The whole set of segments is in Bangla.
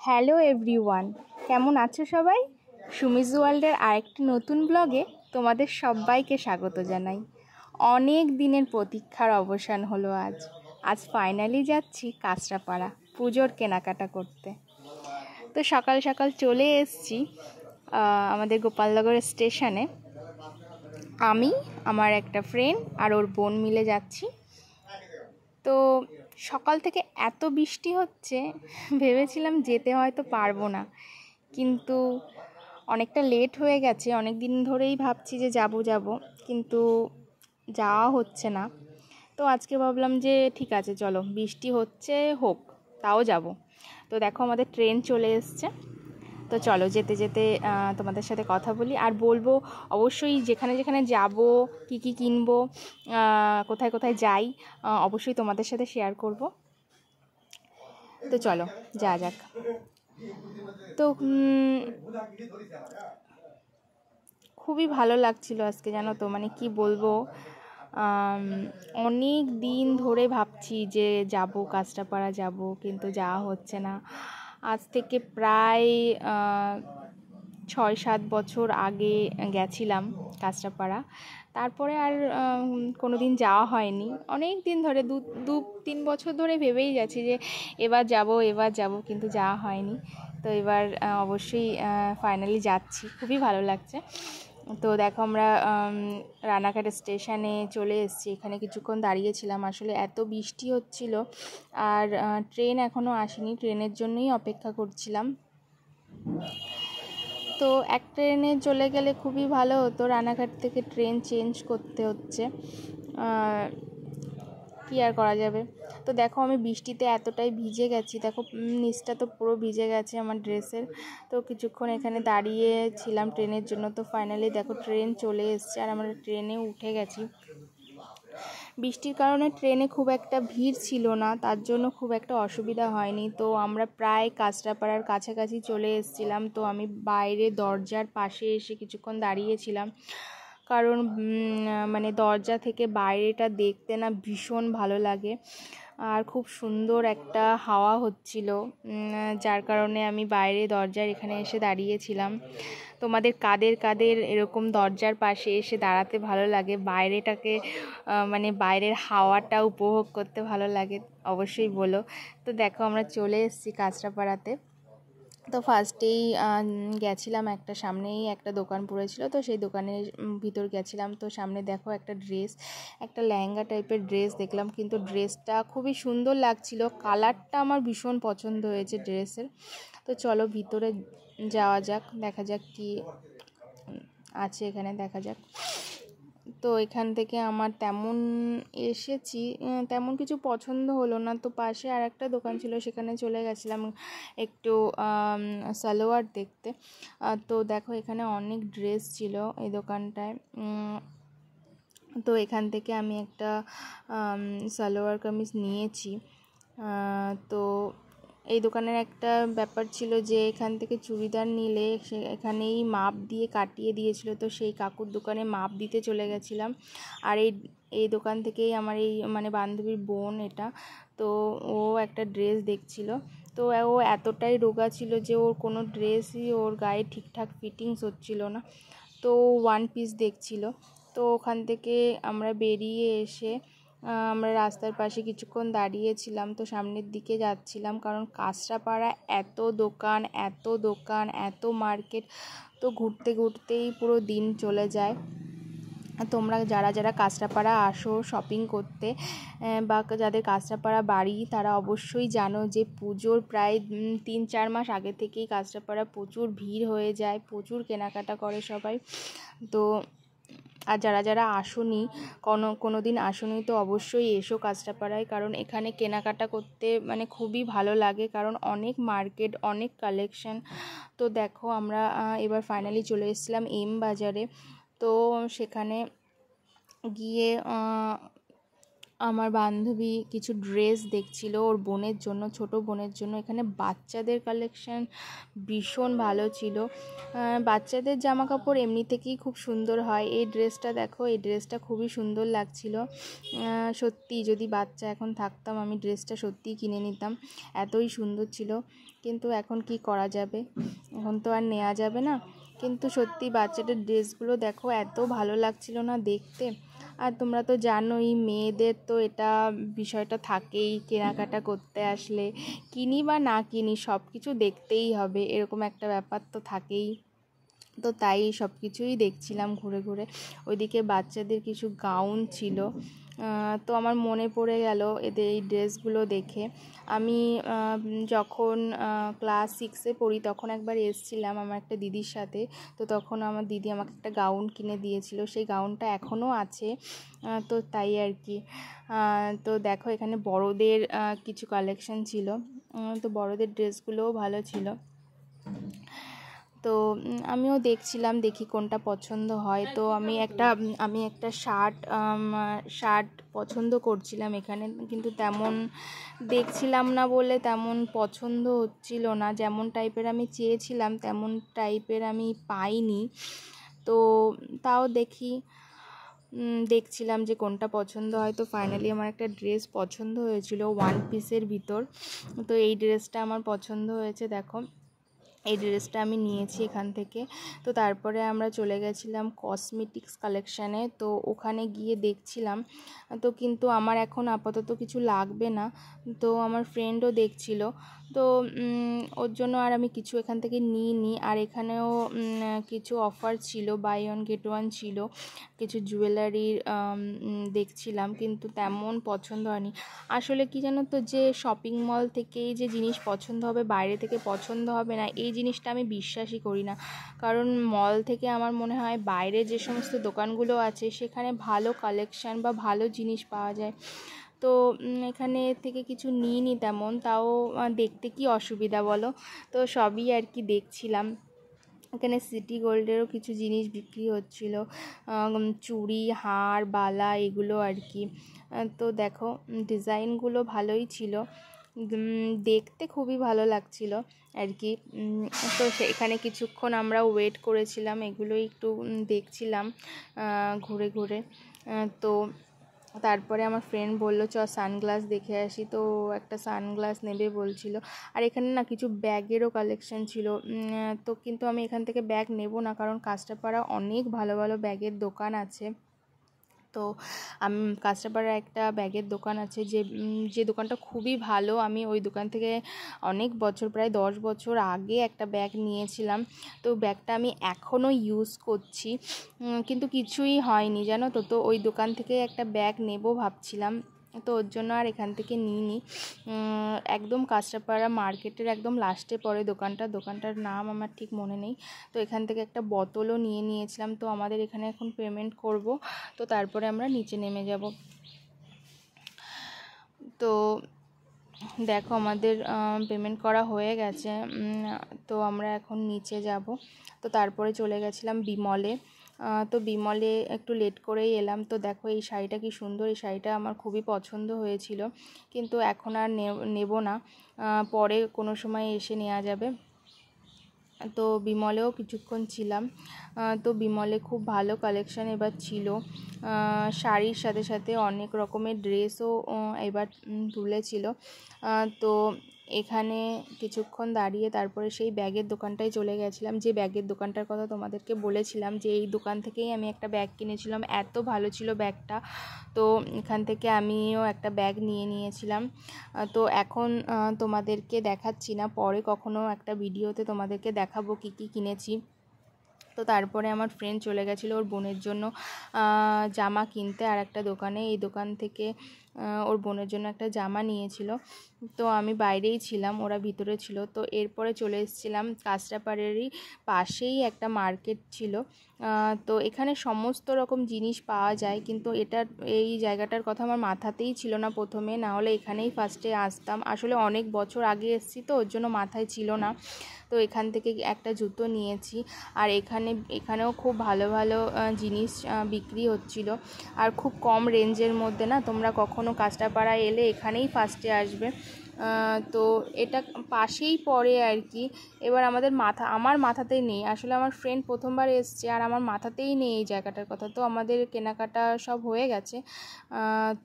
হ্যালো এভরিওয়ান, কেমন আছো সবাই? সুমিজ ওয়ার্ল্ডের আরেকটি নতুন ব্লগে তোমাদের সবাইকে স্বাগত জানাই। অনেক দিনের প্রতীক্ষার অবসান হলো আজ ফাইনালি যাচ্ছি কাঁচরাপাড়া পুজোর কেনাকাটা করতে। তো সকাল সকাল চলে এসেছি আমাদের গোপালনগর স্টেশনে। আমি, আমার একটা ফ্রেন্ড আর ওর বোন মিলে যাচ্ছি। তো সকাল থেকে এত বৃষ্টি হচ্ছে, ভেবেছিলাম যেতে হয়তো পারবো না, কিন্তু অনেকটা লেট হয়ে গেছে। অনেক দিন ধরেই ভাবছি যে যাব, কিন্তু যাওয়া হচ্ছে না। তো আজকে ভাবলাম যে ঠিক আছে, চলো, বৃষ্টি হচ্ছে হোক, তাও যাব। তো দেখো আমাদের ট্রেন চলে এসছে। তো চলো যেতে যেতে তোমাদের সাথে কথা বলি আর বলবো অবশ্যই যেখানে যেখানে যাব, কি কি কিনবো, কোথায় কোথায় যাই, অবশ্যই তোমাদের সাথে শেয়ার করব। তো চলো যা যাক। তো খুবই ভালো লাগছিল আজকে, জানো তো, মানে কি বলবো, অনেক দিন ধরে ভাবছি যে যাব, কাঁচরাপাড়া যাব, কিন্তু যাওয়া হচ্ছে না। আজ থেকে প্রায় 6-7 বছর আগে গেছিলাম কাঁচরাপাড়া, তারপরে আর কোনো দিন যাওয়া হয়নি। অনেক দিন ধরে 2-3 বছর ধরে ভেবেই যাচ্ছি যে এবার যাব, কিন্তু যাওয়া হয়নি। তো এবার অবশ্যই ফাইনালি যাচ্ছি, খুবই ভালো লাগছে। তো দেখো আমরা রানাঘাট স্টেশনে চলে এসেছি। এখানে কিছুক্ষণ দাঁড়িয়েছিলাম, আসলে এত বৃষ্টি হচ্ছিল আর ট্রেন এখনও আসেনি, ট্রেনের জন্যই অপেক্ষা করছিলাম। তো এক ট্রেনে চলে গেলে খুবই ভালো হতো, রানাঘাট থেকে ট্রেন চেঞ্জ করতে হচ্ছে, কি আর করা যাবে। তো দেখো আমি বৃষ্টিতে এতটাই ভিজে গেছি, দেখো নিচটা তো পুরো ভিজে গেছে আমার ড্রেসের। তো কিছুক্ষণ এখানে দাঁড়িয়েছিলাম ট্রেনের জন্য। তো ফাইনালি দেখো ট্রেন চলে এসছে আর আমরা ট্রেনে উঠে গেছি। বৃষ্টির কারণে ট্রেনে খুব একটা ভিড় ছিল না, তার জন্য খুব একটা অসুবিধা হয়নি। তো আমরা প্রায় কাঁচরাপাড়ার কাছাকাছি চলে এসেছিলাম। তো আমি বাইরে দরজার পাশে এসে কিছুক্ষণ দাঁড়িয়েছিলাম, কারণ মানে দরজা থেকে বাইরেটা দেখতে না ভীষণ ভালো লাগে আর খুব সুন্দর একটা হাওয়া হচ্ছিল, যার কারণে আমি বাইরে দরজার এখানে এসে দাঁড়িয়েছিলাম। তোমাদের কাদের এরকম দরজার পাশে এসে দাঁড়াতে ভালো লাগে, বাইরেটাকে মানে বাইরের হাওয়াটা উপভোগ করতে ভালো লাগে, অবশ্যই বলো। তো দেখো আমরা চলে এসেছি কাঁচরাপাড়াতে। তো ফার্স্টেই গেছিলাম, একটা সামনেই একটা দোকান পড়েছিল, তো সেই দোকানের ভিতর গেছিলাম। তো সামনে দেখো একটা লেহেঙ্গা টাইপের ড্রেস দেখলাম, কিন্তু ড্রেসটা খুবই সুন্দর লাগছিল, কালারটা আমার ভীষণ পছন্দ হয়েছে ড্রেসের। তো চলো ভিতরে যাওয়া যাক, দেখা যাক কি আছে এখানে, দেখা যাক। তো এখান থেকে আমার তেমন কিছু পছন্দ হলো না। তো পাশে আর একটা দোকান ছিল, সেখানে চলে গেছিলাম একটু সালোয়ার দেখতে। তো দেখো এখানে অনেক ড্রেস ছিল এই দোকানটায়। তো এখান থেকে আমি একটা সালোয়ার কামিজ নিয়েছি। তো এই দোকানের একটা ব্যাপার ছিল যে এখান থেকে চুড়িদার নিলে এখানেই মাপ দিয়ে কাটিয়ে দিয়েছিল। তো সেই কাকুর দোকানে মাপ দিতে চলে গেছিলাম। আর এই দোকান থেকেই আমার এই মানে বান্ধবীর বোন এটা, তো ও একটা ড্রেস দেখছিল। তো ও এতটাই রোগা ছিল যে ওর কোনো ড্রেসই ওর গায়ে ঠিকঠাক ফিটিংস হচ্ছিল না, তো ওয়ান পিস দেখছিল। তো ওখান থেকে আমরা বেরিয়ে এসে আমরা রাস্তার পাশে কিছুক্ষণ দাঁড়িয়েছিলাম। তো সামনের দিকে যাচ্ছিলাম, কারণ কাঁচরাপাড়া এত মার্কেট, তো ঘুরতে ঘুরতেই পুরো দিন চলে যায়। তোমরা যারা কাঁচরাপাড়া আসো শপিং করতে, বা যাদের কাঁচরাপাড়া বাড়ি, তারা অবশ্যই জানো যে পুজোর প্রায় 3-4 মাস আগে থেকেই কাঁচরাপাড়া প্রচুর ভিড় হয়ে যায়, প্রচুর কেনাকাটা করে সবাই। তো আর যারা আসোনি, কোনো দিন আসোনি, তো অবশ্যই এসো কাঁচরাপাড়ায়, কারণ এখানে কেনাকাটা করতে মানে খুবই ভালো লাগে, কারণ অনেক মার্কেট, অনেক কালেকশন। তো দেখো আমরা এবার ফাইনালি চলে এসেছিলাম এম বাজারে। তো সেখানে গিয়ে আমার বান্ধবী কিছু ড্রেস দেখছিল ওর বোনের জন্য, ছোট বোনের জন্য। এখানে বাচ্চাদের কালেকশন ভীষণ ভালো ছিল। বাচ্চাদের জামা কাপড় এমনি থেকেই খুব সুন্দর হয়। এই ড্রেসটা দেখো, এই ড্রেসটা খুবই সুন্দর লাগছিল। সত্যি যদি বাচ্চা এখন থাকতাম আমি ড্রেসটা সত্যিই কিনে নিতাম, এতই সুন্দর ছিল। কিন্তু এখন কি করা যাবে, এখন তো আর নেওয়া যাবে না। কিন্তু সত্যি বাচ্চাদের ড্রেসগুলো দেখো এত ভালো লাগছিল না দেখতে। আর তোমরা তো জানোই মেয়েদের তো এটা বিষয়টা থাকেই, কেনাকাটা করতে আসলে কিনি বা না কিনি সব কিছু দেখতেই হবে, এরকম একটা ব্যাপার তো থাকেই। তো তাই সব কিছুই দেখছিলাম ঘুরে ঘুরে। ওইদিকে বাচ্চাদের কিছু গাউন ছিল। তো আমার মনে পড়ে গেল এদের এই ড্রেসগুলো দেখে। আমি যখন ক্লাস 6-এ পড়ি তখন একবার এসেছিলাম আমার একটা দিদির সাথে। তো তখন আমার দিদি আমাকে একটা গাউন কিনে দিয়েছিল, সেই গাউনটা এখনও আছে। তো তাই আর কি। তো দেখো এখানে বড়দের কিছু কালেকশন ছিল। তো বড়দের ড্রেসগুলোও ভালো ছিল। তো আমিও দেখছিলাম, দেখি কোনটা পছন্দ হয়। তো আমি একটা শার্ট পছন্দ করছিলাম এখানে, কিন্তু তেমন দেখছিলাম না বলে তেমন পছন্দ হচ্ছিল না। যেমন টাইপের আমি চেয়েছিলাম তেমন টাইপের আমি পাইনি। তো তাও দেখছিলাম যে কোনটা পছন্দ হয়। তো ফাইনালি আমার একটা ড্রেস পছন্দ হয়েছিল ওয়ান পিসের ভিতর। তো এই ড্রেসটা আমার পছন্দ হয়েছে, দেখো এই ড্রেসটা আমি নিয়েছি এখান থেকে। তো তারপরে আমরা চলে গেছিলাম কসমেটিক্স কালেকশানে। তো ওখানে গিয়ে দেখছিলাম, তো কিন্তু আমার এখন আপাতত কিছু লাগবে না। তো আমার ফ্রেন্ডও দেখছিল, তো ওর জন্য আর আমি কিছু এখান থেকে নিইনি। আর এখানেও কিছু অফার ছিল, বাই ওয়ান গেট ওয়ান ছিল। কিছু জুয়েলারির দেখছিলাম, কিন্তু তেমন পছন্দ হয়নি। আসলে কি জানো তো, যে শপিং মল থেকেই যে জিনিস পছন্দ হবে বাইরে থেকে পছন্দ হবে না, এই জিনিসটা আমি বিশ্বাসই করি না। কারণ মল থেকে আমার মনে হয় বাইরে যে সমস্ত দোকানগুলো আছে সেখানে ভালো কালেকশান বা ভালো জিনিস পাওয়া যায়। তো এখানে থেকে কিছু নিইনি তেমন, তাও দেখতে কি অসুবিধা বলো। তো সবই আর কি দেখছিলাম। এখানে সিটি গোল্ডেরও কিছু জিনিস বিক্রি হচ্ছিল, চুড়ি, হার, বালা, এগুলো আর কি। তো দেখো ডিজাইনগুলো ভালোই ছিল, দেখতে খুবই ভালো লাগছিল আর কি। তো এখানে কিছুক্ষণ আমরা ওয়েট করেছিলাম, এগুলোই একটু দেখছিলাম ঘুরে ঘুরে। তো তারপরে আমার ফ্রেন্ড বললো চ সানগ্লাস দেখে আসি। তো একটা সানগ্লাস নেবে বলছিল। আর এখানে না কিছু ব্যাগেরও কালেকশন ছিল। তো কিন্তু আমি এখান থেকে ব্যাগ নেব না, কারণ কাঁচরাপাড়া অনেক ভালো ভালো ব্যাগের দোকান আছে। তো কাঁচরাপাড়ার একটা ব্যাগের দোকান আছে, যে দোকানটা খুবই ভালো। আমি ওই দোকান থেকে অনেক বছর, প্রায় 10 বছর আগে একটা ব্যাগ নিয়েছিলাম। তো ব্যাগটা আমি এখনও ইউজ করছি, কিন্তু কিছুই হয়নি জানো তো। তো ওই দোকান থেকে একটা ব্যাগ নেব ভাবছিলাম, তো ওর জন্য আর এখান থেকে নিইনি। একদম কাঁচরাপাড়া মার্কেটের একদম লাস্টে পড়ে দোকানটার নাম আমার ঠিক মনে নেই। তো এখান থেকে একটা বোতলও নিয়েছিলাম। তো আমাদের এখানে এখন পেমেন্ট করব, তো তারপরে আমরা নিচে নেমে যাব। তো দেখো আমাদের পেমেন্ট করা হয়ে গেছে। তো আমরা এখন নিচে যাব। তো তারপরে চলে গেছিলাম বিমলে। তো বিমলে একটু লেট করেই এলাম। তো দেখো এই শাড়িটা কি সুন্দর, এই শাড়িটা আমার খুবই পছন্দ হয়েছিল, কিন্তু এখন আর নেব না, পরে কোনো সময় এসে নেওয়া যাবে। তো বিমলেও কিছুক্ষণ ছিলাম। তো বিমলে খুব ভালো কালেকশান এবার ছিল, শাড়ির সাথে সাথে অনেক রকমের ড্রেসও এবার তুলেছিল। তো এখানে কিছুক্ষণ দাঁড়িয়ে তারপরে সেই ব্যাগের দোকানটায় চলে গেছিলাম, যে ব্যাগের দোকানটার কথা তোমাদেরকে বলেছিলাম, যে এই দোকান থেকেই আমি একটা ব্যাগ কিনেছিলাম, এত ভালো ছিল ব্যাগটা। তো এখান থেকে আমিও একটা ব্যাগ নিয়েছিলাম। তো এখন তোমাদেরকে দেখাচ্ছি না, পরে কখনো একটা ভিডিওতে তোমাদেরকে দেখাবো কী কী কিনেছি। তো তারপরে আমার ফ্রেন্ড চলে গেছিলো ওর বোনের জন্য জামা কিনতে আর একটা দোকানে। এই দোকান থেকে ওর বোনের জন্য একটা জামা নিয়েছিল। তো আমি বাইরেই ছিলাম, ওরা ভিতরে ছিল। তো এরপরে চলে এসেছিলাম কাঁচরাপাড়ারই পাশেই একটা মার্কেট ছিল। তো এখানে সমস্ত রকম জিনিস পাওয়া যায়, কিন্তু এই জায়গাটার কথা আমার মাথাতেই ছিল না প্রথমে, না হলে এখানেই ফার্স্টে আসতাম। আসলে অনেক বছর আগে এসেছি তো ওর জন্য মাথায় ছিল না। তো এখান থেকে একটা জুতো নিয়েছি। আর এখানেও খুব ভালো ভালো জিনিস বিক্রি হচ্ছিল, আর খুব কম রেঞ্জের মধ্যে না। তোমরা কখনো কখনো কাঁচরাপাড়া এলে এখানেই ফার্স্টে আসবে। তো এটা পাশেই পড়ে আর কি। এবার আমার মাথাতেই নেই, আসলে আমার ফ্রেন্ড প্রথমবার এসছে আর আমার মাথাতেই নেই এই জায়গাটার কথা। তো আমাদের কেনাকাটা সব হয়ে গেছে,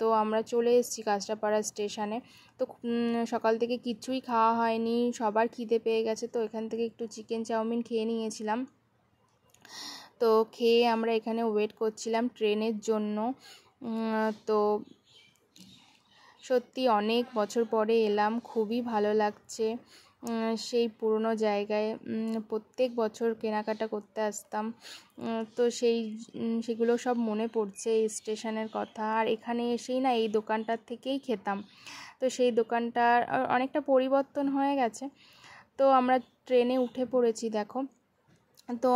তো আমরা চলে এসেছি কাঁচরাপাড়া স্টেশনে। তো সকাল থেকে কিচ্ছুই খাওয়া হয়নি, সবার খিদে পেয়ে গেছে, তো এখান থেকে একটু চিকেন চাউমিন খেয়ে নিয়েছিলাম। তো খেয়ে আমরা এখানে ওয়েট করছিলাম ট্রেনের জন্য। তো সত্যি অনেক বছর পরে এলাম, খুবই ভালো লাগছে। সেই পুরনো জায়গায় প্রত্যেক বছর কেনাকাটা করতে আসতাম, তো সেগুলো সব মনে পড়ছে এই স্টেশনের কথা। আর এখানে এসেই না এই দোকানটার থেকেই খেতাম, তো সেই দোকানটার অনেকটা পরিবর্তন হয়ে গেছে। তো আমরা ট্রেনে উঠে পড়েছি দেখো। তো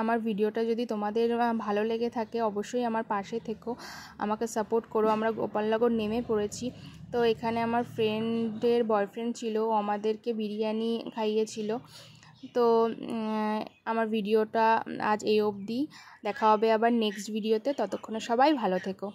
আমার ভিডিওটা যদি তোমাদের ভালো লেগে থাকে অবশ্যই আমার পাশে থেকো, আমাকে সাপোর্ট করো। আমরা গোপালনগর নেমে পড়েছি। তো এখানে আমার ফ্রেন্ডের বয়ফ্রেন্ড ছিল, ও আমাদেরকে বিরিয়ানি খাইয়েছিল। তো আমার ভিডিওটা আজ এই অবধি, দেখা হবে আবার নেক্সট ভিডিওতে। ততক্ষণে সবাই ভালো থেকো।